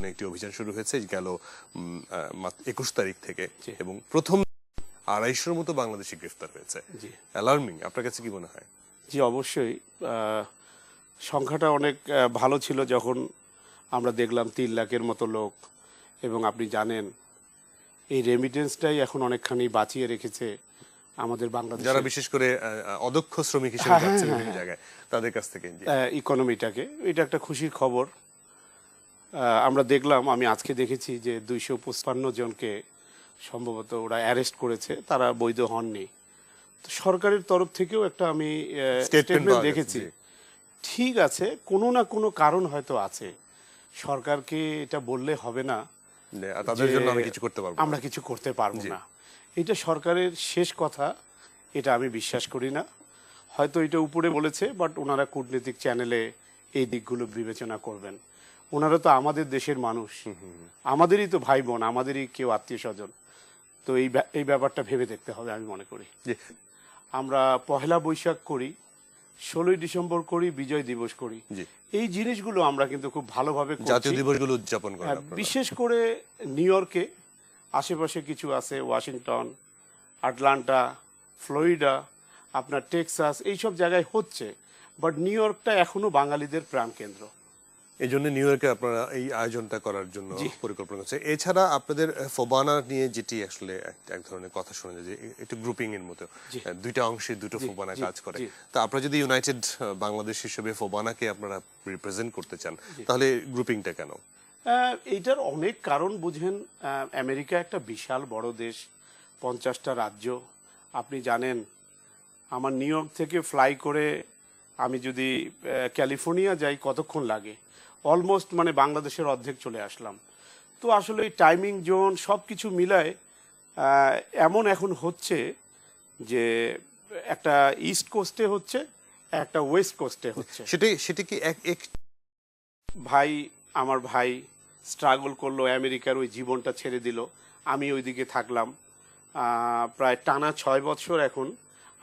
বাস্তবায়নে একটি অভিযান শুরু হয়েছে গেল 21 তারিখ থেকে, এবং প্রথম 250-র মতো বাংলাদেশি গ্রেফতার হয়েছে। অ্যালার্মিং, আপনার কাছে কি মনে হয়? জি, অবশ্যই সংখ্যাটা অনেক ভালো ছিল যখন আমরা দেখলাম 3 লাখের মতো লোক, এবং আপনি জানেন এই রেমিটেন্সটাই এখন অনেকখানি বাঁচিয়ে রেখেছে আমাদের বাংলাদেশ, যারা বিশেষ করে অদক্ষ শ্রমিক হিসেবে যাচ্ছেন বিভিন্ন জায়গায় তাদের কাছ থেকে ইকোনমিটাকে। এটা একটা খুশির খবর। আমরা দেখলাম, আমি আজকে দেখেছি যে 255 জনকে সম্ভবত ওরা অ্যারেস্ট করেছে, তারা বৈধ হননি। তো সরকারের তরফ থেকেও একটা আমি স্টেটমেন্ট দেখেছি। ঠিক আছে, কোনো না কোনো কারণ হয়তো আছে, সরকারকে এটা বললে হবে না তাদের জন্য আমরা কিছু করতে পারবো না। এটা সরকারের শেষ কথা, এটা আমি বিশ্বাস করি না। হয়তো এটা উপরে বলেছে, বাট ওনারা কূটনৈতিক চ্যানেলে এই দিকগুলো বিবেচনা করবেন। ওনারা তো আমাদের দেশের মানুষ, আমাদেরই তো ভাই বোন, আমাদেরই কেউ আত্মীয় স্বজন। তো এই ব্যাপারটা ভেবে দেখতে হবে আমি মনে করি। আমরা পহেলা বৈশাখ করি, 16ই ডিসেম্বর করি, বিজয় দিবস করি, এই জিনিসগুলো আমরা কিন্তু খুব ভালোভাবে জাতীয় দিবসগুলো উদযাপন করি। বিশেষ করে নিউ ইয়র্কে, আশেপাশে কিছু আছে, ওয়াশিংটন, আটলান্টা, ফ্লোরিডা, আপনার টেক্সাস, এইসব জায়গায় হচ্ছে, বাট নিউ ইয়র্কটা এখনো বাঙালিদের প্রাণকেন্দ্র। এই জন্য নিউ ইয়র্কে আপনারা এই আয়োজনটা করার জন্য পরিকল্পনা করছে। এছাড়া আপনাদের ফোবানা নিয়ে যেটি আসলে এক ধরনের কথা শোনা যায় যে একটু গ্রুপিং এর মতো, দুইটা অংশে দুটো ফোবানা কাজ করে। তো আপনারা যদি ইউনাইটেড বাংলাদেশ হিসেবে ফোবানাকে আপনারা রিপ্রেজেন্ট করতে চান, তাহলে গ্রুপিংটা কেন? এইটার অনেক কারণ বুঝেন। আমেরিকা একটা বিশাল বড় দেশ, 50টা রাজ্য। আপনি জানেন, আমার নিউ ইয়র্ক থেকে ফ্লাই করে আমি যদি ক্যালিফোর্নিয়া যাই কতক্ষণ লাগে, অলমোস্ট মানে বাংলাদেশের অর্ধেক চলে আসলাম। তো আসলে এই টাইমিং জোন সব কিছু মিলায় এমন এখন হচ্ছে যে একটা ইস্ট কোস্টে হচ্ছে, একটা ওয়েস্ট কোস্টে হচ্ছে। সেটা কি এক ভাই, আমার ভাই স্ট্রাগল করলো, আমেরিকার ওই জীবনটা ছেড়ে দিল, আমি ওইদিকে থাকলাম প্রায় টানা 6 বছর। এখন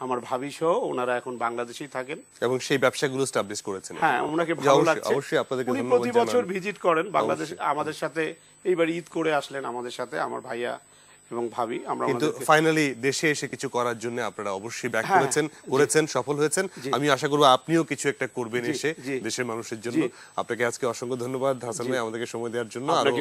আমার ভাবি সহ ওনারা এখন বাংলাদেশেই থাকেন এবং সেই ব্যবসাগুলো এস্টাবলিশ করেছেন। হ্যাঁ, ওনাকে ভালো লাগছে। অবশ্যই আপনাদেরকে ধন্যবাদ। প্রতি বছর ভিজিট করেন বাংলাদেশ, আমাদের সাথে এইবার ঈদ করে আসলেন আমাদের সাথে, আমার ভাইয়া এবং ভাবি। আমরা কিন্তু ফাইনালি দেশে এসে কিছু করার জন্য আপনারা অবশ্যই ব্যাক করেছেন, সফল হয়েছেন। আমি আশা করব আপনিও কিছু একটা করবেন এসে দেশের মানুষের জন্য। আপনাকে আজকে অসংখ্য ধন্যবাদ হাসান ভাই আমাদেরকে সময় দেওয়ার জন্য।